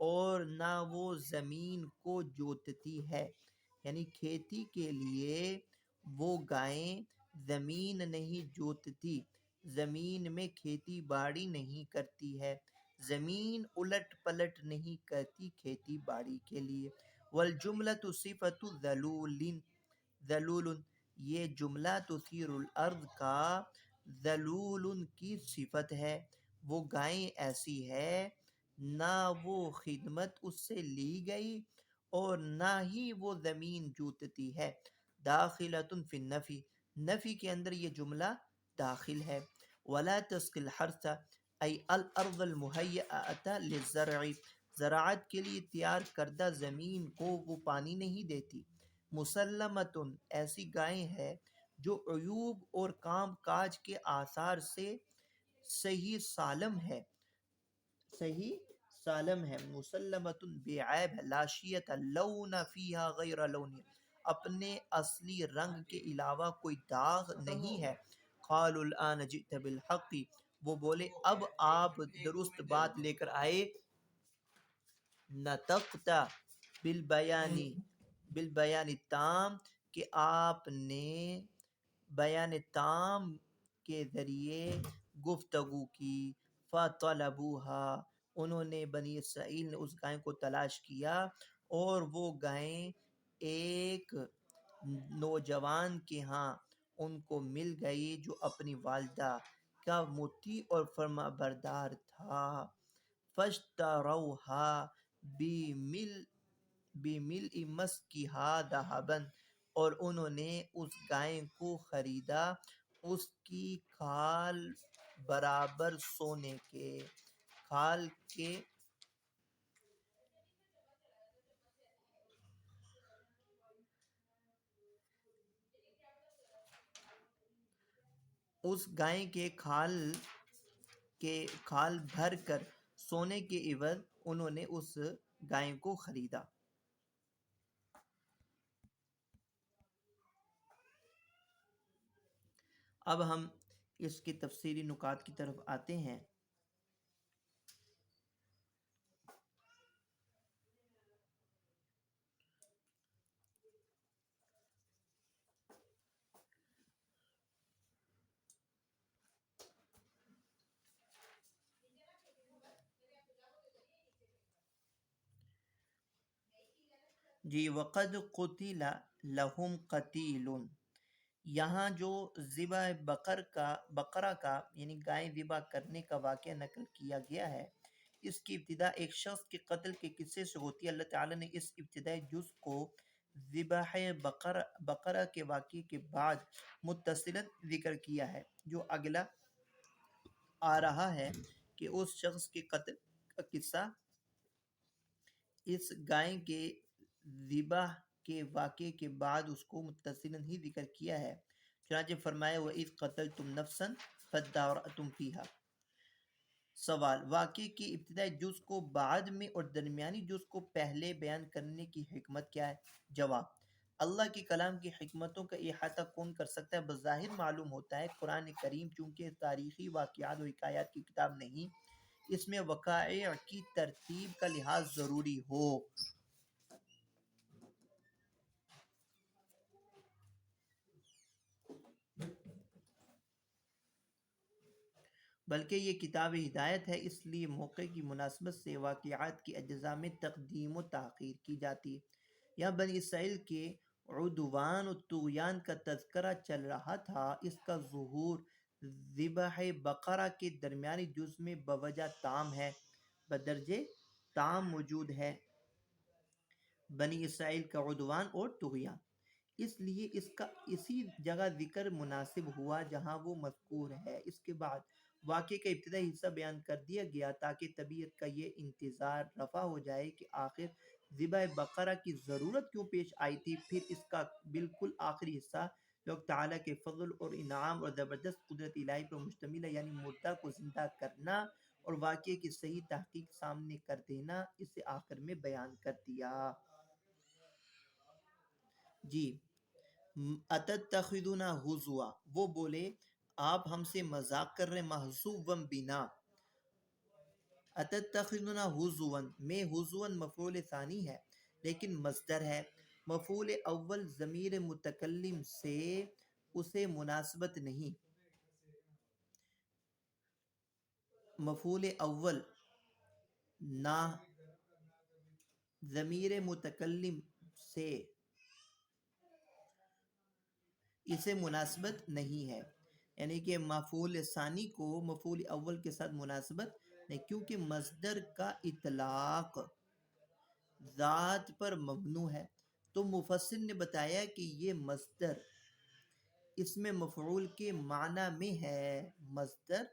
اور نہ وہ زمین کو جوتتی ہے، یعنی کھیتی کے لیے وہ گائیں زمین نہیں جوتتی، زمین میں کھیتی باڑی نہیں کرتی ہے، زمین الٹ پلٹ نہیں کرتی کھیتی باڑی کے لیے۔ والجملۃ صفۃ ذلول یہ جملہ تثیر الارض کا ذلول کی صفت ہے، وہ گائیں ایسی ہے نہ وہ خدمت اس سے لی گئی اور نہ ہی وہ زمین جوتتی ہے، داخلۃ فی النفی نفی کے اندر یہ جملہ داخل ہے، ولا تسقی الحرث ای الارض المہیئۃ للزرع زراعت کے لیے تیار کردہ زمین کو وہ پانی نہیں دیتی، مسلمتن ایسی گائیں ہے جو عیوب اور کام کاج کے آثار سے صحیح سالم ہے، صحیح سالم ہے، مسلمت بعیب ہے، لاشیت لون فیہا غیر لونی، اپنے اصلی رنگ کے علاوہ کوئی داغ نہیں ہے۔ قالوا الآن جئت بالحق، وہ بولے اب آپ درست بات لے کر آئے، نطقتا بالبیانی، بالبیان تام، کہ آپ نے بیان تام کے ذریعے گفتگو کی۔ فَطَلَبُوهَا، انہوں نے بنی اسرائیل نے اس گائے کو تلاش کیا، اور وہ گائیں ایک نوجوان کے ہاں ان کو مل گئی جو اپنی والدہ کا مطیع اور فرما بردار تھا۔ فَاشْتَرَوْهَا بِمِلْءِ مَسْكِهَا ذَهَبًا، اور انہوں نے اس گائے کو خریدا اس کی کھال برابر سونے کے، کھال کے اس گائے کے کھال بھر کر سونے کے عوض انہوں نے اس گائے کو خریدا۔ اب ہم اس کے تفصیلی نکات کی طرف آتے ہیں۔ جی وقد قتل لہم قتیل، یہاں جو ذبح بقرہ کا یعنی گائے ذبح کرنے کا واقعہ نقل کیا گیا ہے، اس کی ابتدا ایک شخص کے قتل کے قصے سے ہوتی ہے۔ اللہ تعالیٰ نے اس ابتدائی جز کو ذبح بقرہ کے واقعے کے بعد متصلاً ذکر کیا ہے، جو اگلا آ رہا ہے کہ اس شخص کے قتل کا قصہ اس گائے کے ذبح کے واقعے کے بعد اس کو متصلاً ہی ذکر کیا ہے۔ چنانچہ فرمایا وَإِذْ قَتَلْتُمْ نَفْسًا فَادَّارَأْتُمْ فِيهَا۔ سوال، واقعے کی ابتدائی جز کو بعد میں اور درمیانی جز کو پہلے بیان کرنے کی حکمت کیا ہے؟ جواب، اللہ کے کلام کی حکمتوں کا احاطہ کون کر سکتا ہے؟ بظاہر معلوم ہوتا ہے قرآن کریم چونکہ تاریخی واقعات و حکایات کی کتاب نہیں، اس میں وقائع کی ترتیب کا لحاظ ضروری ہو، بلکہ یہ کتاب ہدایت ہے، اس لیے موقع کی مناسبت سے واقعات کی اجزاء میں تقدیم و تاخیر کی جاتی ہے۔ یہاں بنی اسرائیل کے عدوان و طغیان کا تذکرہ چل رہا تھا، اس کا ظہور ذبح بقرہ کے درمیانی جز میں بوجہ تام ہے، بدرجہ تام موجود ہے، بنی اسرائیل کا عدوان اور طغیان، اس لیے اس کا اسی جگہ ذکر مناسب ہوا جہاں وہ مذکور ہے۔ اس کے بعد واقعے کا ابتدائی حصہ بیان کر دیا گیا تاکہ طبیعت کا یہ انتظار رفع ہو جائے کہ آخر ذبح بقرہ کی ضرورت کیوں پیش آئی تھی۔ پھر اس کا بالکل آخری حصہ جو تعالیٰ کے فضل اور انعام اور زبردست قدرت الہی پر مشتمل ہے، یعنی مردہ کو زندہ کرنا اور واقعے کی صحیح تحقیق سامنے کر دینا، اسے آخر میں بیان کر دیا۔ جی اتتخذنا ہزوا، وہ بولے آپ ہم سے مذاق کر رہے، محزوا بنا، اتتخذنا ہزوا میں ہزوا مفعول ثانی ہے لیکن مصدر ہے، مفعول اول ضمیر متکلم سے اسے مناسبت نہیں، مفعول اول نہ ضمیر متکلم سے اسے مناسبت نہیں ہے، یعنی کہ مفعول ثانی کو مفعول اول کے ساتھ مناسبت نہیں، کیونکہ مصدر کا اطلاق ذات پر مبنی ہے۔ تو مفسر نے بتایا کہ یہ مصدر اس میں مفعول کے معنی میں ہے، مصدر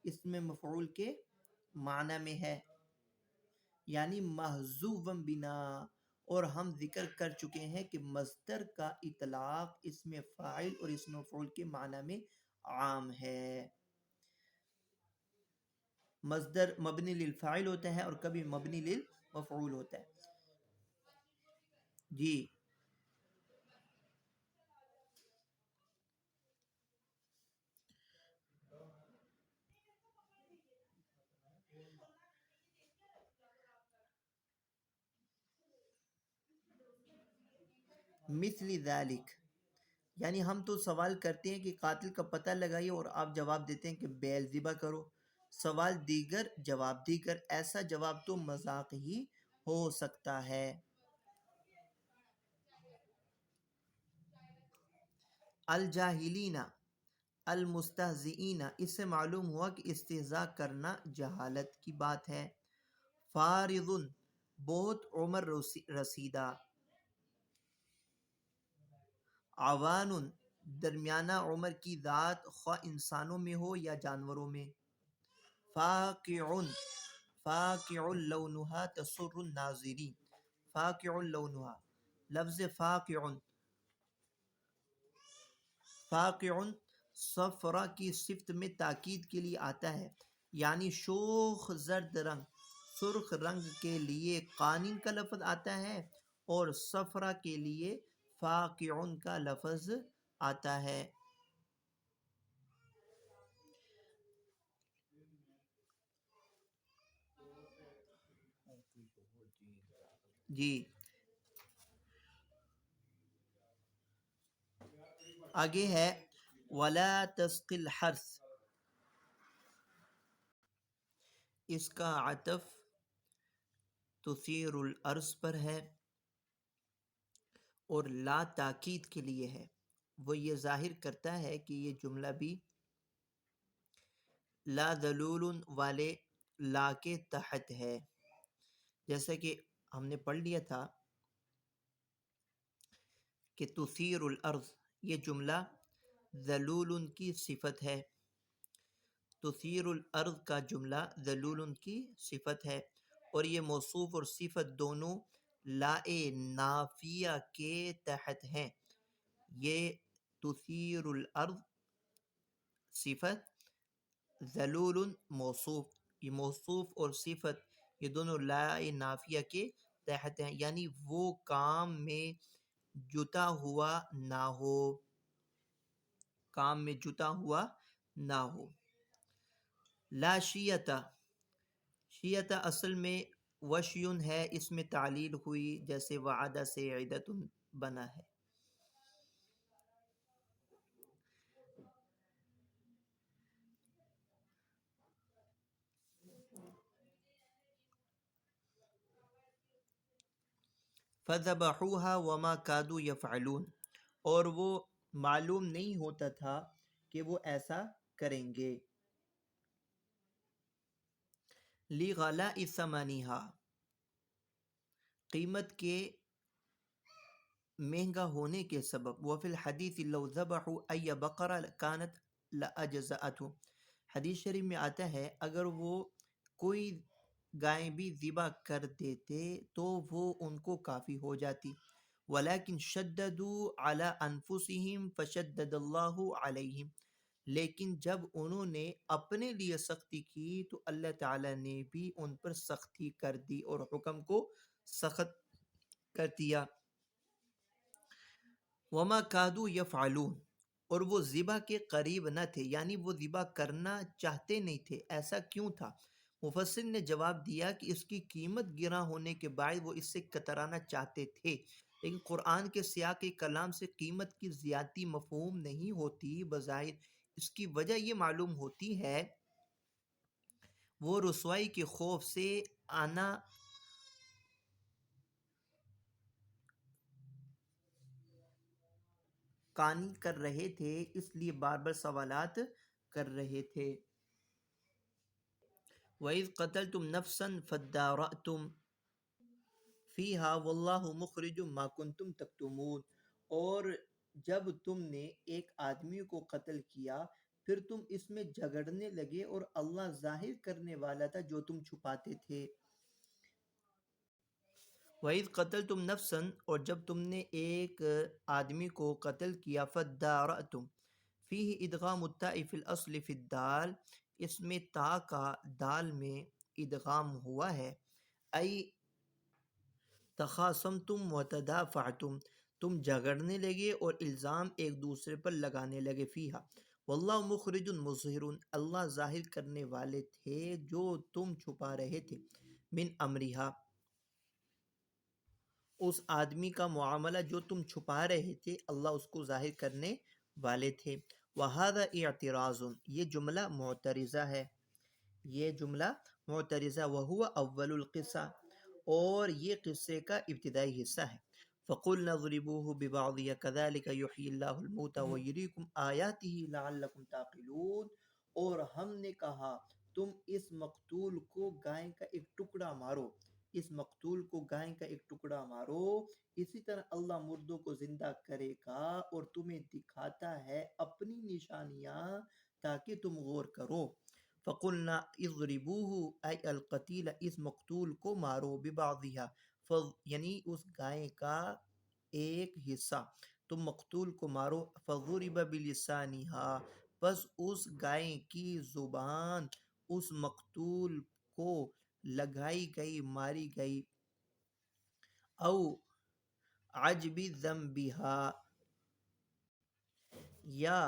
اس میں مفعول کے معنی میں ہے، یعنی محذوفا بنا، اور ہم ذکر کر چکے ہیں کہ مصدر کا اطلاق اسم فاعل اور اسم مفعول کے معنی میں عام ہے. مصدر مبنی للفاعل ہوتا ہے اور کبھی مبنی للمفعول ہوتا ہے. جی مثل ذالک، یعنی ہم تو سوال کرتے ہیں کہ قاتل کا پتہ لگائیے اور آپ جواب دیتے ہیں کہ بیل ذبح کرو. سوال دیگر جواب دیگر، ایسا جواب تو مذاق ہی ہو سکتا ہے. الجاہلین المستہزئین، اس سے معلوم ہوا کہ استہزاء کرنا جہالت کی بات ہے. فارض، بہت عمر رسیدہ. عوان، درمیانہ عمر کی ذات، خواہ انسانوں میں ہو یا جانوروں میں. فاقع، فاقع لونہا تسر الناظرین. فاقع لونہا، لفظ فاقع، فاقع صفرا کی صفت میں تاکید کے لیے آتا ہے، یعنی شوخ زرد رنگ، سرخ رنگ کے لیے قانن کا لفظ آتا ہے اور صفرا کے لیے فاقع کا لفظ آتا ہے. جی آگے ہے ولا تسق الحرث، اس کا عطف تثیر الارض پر ہے اور لا تاکید کے لیے ہے. وہ یہ ظاہر کرتا ہے کہ یہ جملہ بھی لا ذلول والے لا کے تحت ہے. جیسا کہ ہم نے پڑھ لیا تھا کہ تثیر الارض، یہ جملہ ذلول کی صفت ہے. تثیر الارض کا جملہ ذلول کی صفت ہے اور یہ موصوف اور صفت دونوں لا نافیہ کے تحت ہیں. یہ تثیر الارض صفت، ذلول موصوف، یہ موصوف اور صفت یہ دونوں لا نافیہ کے تحت ہیں، یعنی وہ کام میں جتا ہوا نہ ہو، کام میں جتا ہوا نہ ہو. لا شیعہ، شیعہ اصل میں وشیون ہے، اس میں تعلیل ہوئی جیسے وعدہ سے عدت بنا ہے. فَذَبَحُوهَا وَمَا كَادُوا يَفْعَلُونَ، اور وہ معلوم نہیں ہوتا تھا کہ وہ ایسا کریں گے. لِغَلَاءِ ثَمَنِهَا، قیمت کے مہنگا ہونے کے سبب. وفی الحدیث لو ذبحوا ای بقرہ کانت لاجزأتهم، حدیث شریف میں آتا ہے اگر وہ کوئی گائے بھی ذبح کر دیتے تو وہ ان کو کافی ہو جاتی. ولیکن شددوا علی انفسہم فشدد اللہ علیہم، لیکن جب انہوں نے اپنے لیے سختی کی تو اللہ تعالی نے بھی ان پر سختی کر دی اور حکم کو سخت کر دیا. وما کادو یفعلون، اور وہ ذبح کے قریب نہ تھے، یعنی وہ ذبح کرنا چاہتے نہیں تھے. ایسا کیوں تھا؟ مفسر نے جواب دیا کہ اس کی قیمت گراں ہونے کے باعث وہ اس سے کترانا چاہتے تھے، لیکن قرآن کے سیاق کلام سے قیمت کی زیادتی مفہوم نہیں ہوتی. بظاہر اس کی وجہ یہ معلوم ہوتی ہے وہ رسوائی کے خوف سے آنا کانی کر رہے تھے، اس لیے بار بار سوالات کر رہے تھے. وَإِذْ قَتَلْتُمْ نَفْسًا فَادَّارَأْتُمْ فِيهَا وَاللَّهُ مُخْرِجٌ مَا كُنْتُمْ تَكْتُمُونَ، اور جب تم نے ایک آدمی کو قتل کیا پھر تم اس میں جھگڑنے لگے اور اللہ ظاہر کرنے والا تھا جو تم چھپاتے تھے. وَإِذْ قَتَلْتُمْ نَفْسًا، اور جب تم نے ایک آدمی کو قتل کیا، فَادَّارَأْتُمْ فِيهِ ادغام التاء فی الاصل فی الدال، اس میں تا کا دال میں ادغام ہوا ہے، ای تخاصمتم وتدافعتم، تم جھگڑنے لگے اور الزام ایک دوسرے پر لگانے لگے، فیہا واللہ مخرج مظہر، اللہ ظاہر کرنے والے تھے جو تم چھپا رہے تھے، من امرہا، اس آدمی کا معاملہ جو تم چھپا رہے تھے اللہ اس کو ظاہر کرنے والے تھے۔ وَهَذَا اعتراض، یہ جملہ معترضہ ہے، یہ جملہ معترضہ، وَهُوَ أَوَّلُ الْقِصَّةِ، اور یہ قصے کا ابتدائی حصہ ہے۔ فَقُلْنَا اضْرِبُوهُ بِبَعْضِهَا كَذَلِكَ يُحْيِي اللَّهُ الْمَوْتَى وَيُرِيكُمْ آيَاتِهِ لَعَلَّكُمْ تَعْقِلُونَ، اور ہم نے کہا تم اس مقتول کو گائے کا ایک ٹکڑا مارو، اس مقتول کو گائے کا ایک ٹکڑا مارو، اسی طرح اللہ مردوں کو زندہ کرے گا اور تمہیں دکھاتا ہے اپنی نشانیاں تاکہ تم غور کرو۔ فقلنا اضربوه اے القتیل، اس مقتول کو مارو، ببعضها، یعنی اس گائے کا ایک حصہ، تم مقتول کو مارو، فضرب بلسانها، پس اس گائے کی زبان اس مقتول کو لگائی گئی، ماری گئی، او عجب ذنبها، یا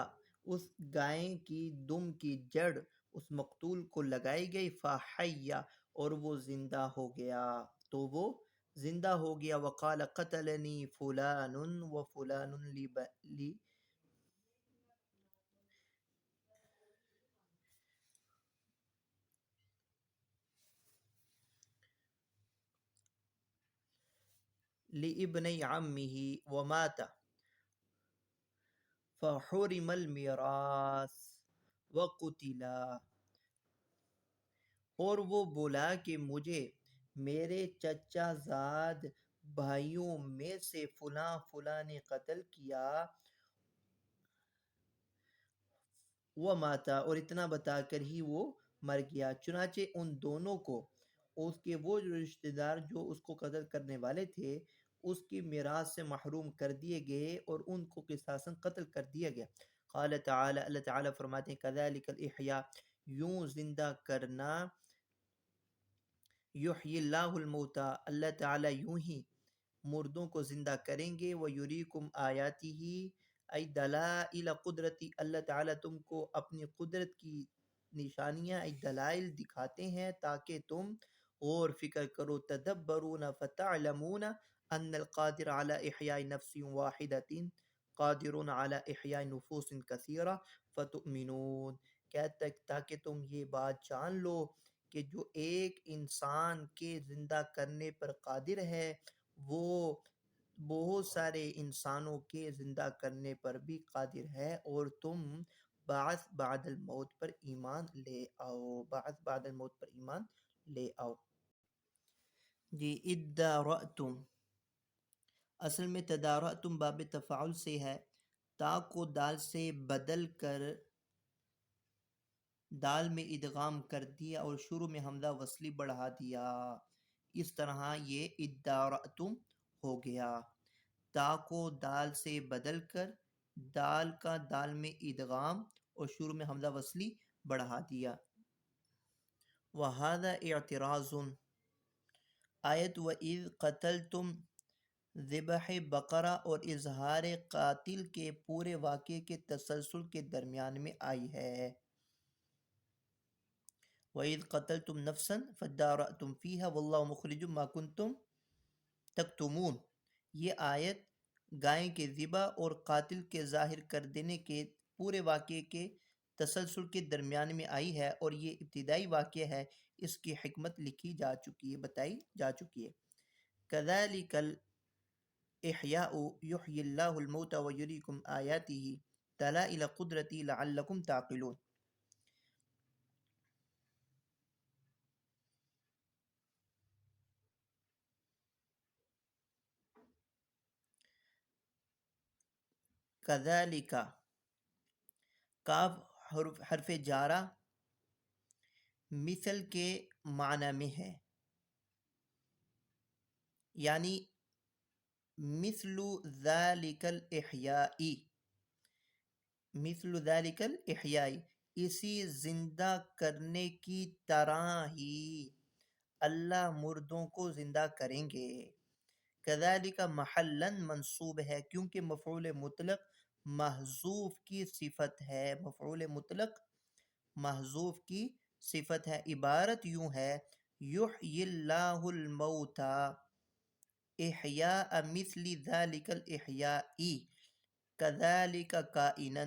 اس گائے کی دم کی جڑ اس مقتول کو لگائی گئی، فحیا، اور وہ زندہ ہو گیا، تو وہ زندہ ہو گیا، وقال قتلنی فلان وفلان لابنی عمه ومات فحرم الميراث وقتلا، اور وہ بولا کہ مجھے میرے چچا زاد بھائیوں میں سے فلاں فلاں نے قتل کیا، وہ ماتا، اور اتنا بتا کر ہی وہ مر گیا، چنانچہ ان دونوں کو، اس کے وہ رشتہ دار جو اس کو قتل کرنے والے تھے، اس کی میراث سے محروم کر دیے گئے اور ان کو قصاصاً قتل کر دیا گیا۔ قال تعالی، اللہ تعالی فرماتے ہیں، کذالک الاحیاء، یوں زندہ کرنا، یحیی اللہ الموتى، اللہ تعالی یوں ہی مردوں کو زندہ کریں گے، وَيُرِيكُمْ آیَاتِهِ ای دلائل قدرتی، اللہ تعالیٰ تم کو اپنی قدرت کی نشانیاں ای دلائل دکھاتے ہیں تاکہ تم غور فکر کرو، تدبرون فتعلمون ان القادر على احیاء نفس واحدۃ قادر على احیاء نفوس کثیرہ فتؤمنون، کہتا ہے تاکہ تم یہ بات جان لو کہ جو ایک انسان کے زندہ کرنے پر قادر ہے وہ بہت سارے انسانوں کے زندہ کرنے پر بھی قادر ہے، اور تم بعث بعد الموت پر ایمان لے آؤ، بعث بعد الموت پر ایمان لے آؤ۔ جی، ادارأتم، اصل میں تدارأتم باب تفاعل سے ہے، تا کو دال سے بدل کر دال میں ادغام کر دیا اور شروع میں حمزہ وصلی بڑھا دیا، اس طرح یہ ادارأتم ہو گیا، تا کو دال سے بدل کر دال کا دال میں ادغام اور شروع میں حمزہ وصلی بڑھا دیا۔ وَهَذَا اعتراض، آیت وَإِذْ قَتَلْتُمْ ذبح بقرہ اور اظہار قاتل کے پورے واقعے کے تسلسل کے درمیان میں آئی ہے۔ وَإِذْ قَتَلْتُمْ نَفْسًا فَادَّارَأْتُمْ فِيهَا وَاللَّهُ مُخْرِجٌ مَا كُنْتُمْ تَكْتُمُونَ، یہ آیت گائے کے ذبح اور قاتل کے ظاہر کر دینے کے پورے واقعے کے تسلسل کے درمیان میں آئی ہے، اور یہ ابتدائی واقعہ ہے، اس کی حکمت لکھی جا چکی ہے، بتائی جا چکی ہے۔ كَذَلِكَ الْإِحْيَاءُ يُحْيِي اللَّهُ الْمَوْتَى وَيُرِيكُمْ آيَاتِهِ دَلَائِلَ قُدْرَتِهِ لَعَلَّكُمْ تَعْقِلُونَ۔ كَذَلِكَ، کاف حرف جارہ مثل کے معنی میں ہے، یعنی مثل ذالک الاحیائی، مثل ذالک الاحیائی، اسی زندہ کرنے کی طرح ہی اللہ مردوں کو زندہ کریں گے۔ کذالک محلا منصوب ہے، کیونکہ مفعول مطلق محذوف کی صفت ہے، مفعول مطلق محذوف کی صفت ہے۔ عبارت یوں ہے، یحیی اللہ الموتى احیاء مثل ذلک الاحیاء کذالک کائنا،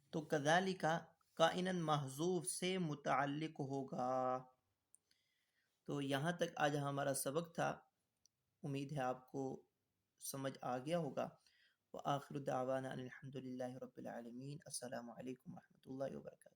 تو کذالک کائنا محذوف سے متعلق ہوگا۔ تو یہاں تک آج ہمارا سبق تھا، امید ہے آپ کو سمجھ آ گیا ہوگا۔ وآخر دعوانا ان الحمد للہ رب العالمین۔ السلام علیکم ورحمۃ اللہ وبرکاتہ۔